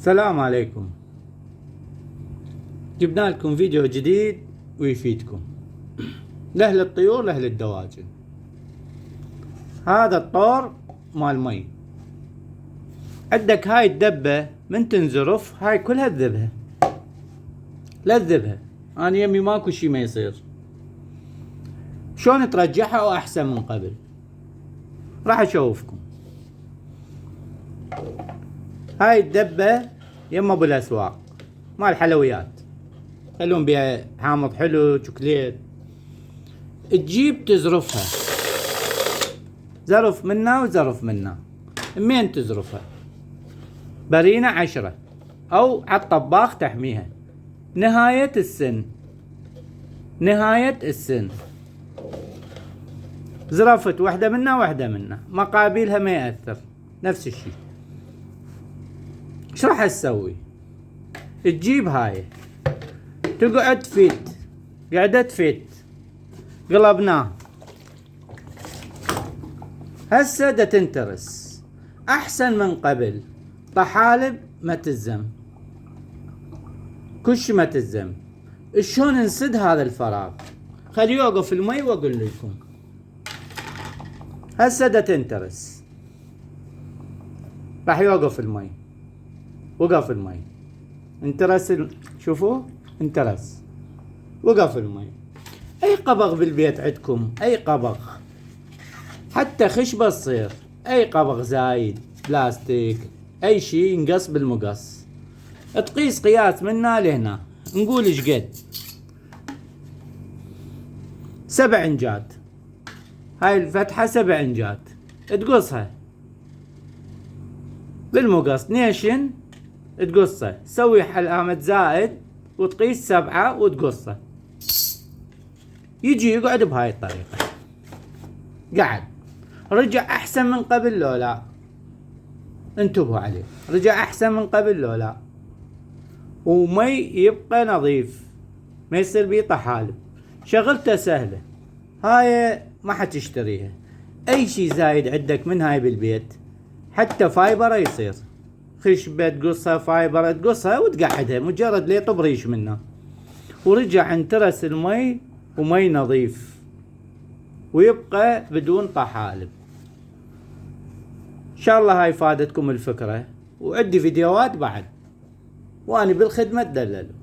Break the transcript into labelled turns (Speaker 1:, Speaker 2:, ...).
Speaker 1: السلام عليكم. جبنا لكم فيديو جديد ويفيدكم لأهل الطيور لأهل الدواجن. هذا الطور مال مي. عندك هاي الدبة من تنزرف هاي كلها تذبها، لا تذبها، انا يمي ماكو شي ما يصير. شلون ترجعها واحسن من قبل راح اشوفكم. هاي الدبة يما بالاسواق مال حلويات، خلون بيها حامض حلو شوكليت، تجيب تزرفها زرف منا وزرف منا. منين تزرفها؟ برينة 10 او عالطباخ تحميها. نهاية السن زرفت واحدة منا مقابلها ما يأثر، نفس الشيء. ايش راح تسوي؟ تجيب هاي تقعد تفيت، قاعدة تفيت، قلبناه هسه دا تنترس احسن من قبل. طحالب ما تلزم، كش ما تلزم. شلون نسد هذا الفراغ؟ خليه يوقف المي واقول لكم. هسه دا تنترس، راح يوقف المي، وقف المي، انترس شوفوا انترس، وقف المي. اي قبغ بالبيت عندكم، اي قبغ حتى خشبة تصير، اي قبغ زايد بلاستيك اي شي ينقص بالمقص، تقيس قياس من هنا لهنا، نقول ايش قد 7 انجات. هاي الفتحة 7 انجات، تقصها بالمقص نيشن، تقصه، تسوي علامة زائد وتقيس 7 وتقصه. يجي يقعد بهاي الطريقة. قعد رجع احسن من قبل لو لا؟ انتبهوا عليه، رجع احسن من قبل لو لا؟ ومي يبقى نظيف، ما يصير بيه طحالب. شغلته سهلة، هاي ما حتشتريها. اي شي زايد عندك من هاي بالبيت، حتى فايبر يصير، خشبة تقصها، فايبر تقصها وتقعدها، مجرد لي يطب ريش منها. ورجع انترس المي ومي نظيف ويبقى بدون طحالب. ان شاء الله هاي فادتكم الفكرة، وعندي فيديوهات بعد، واني بالخدمة تدللوا.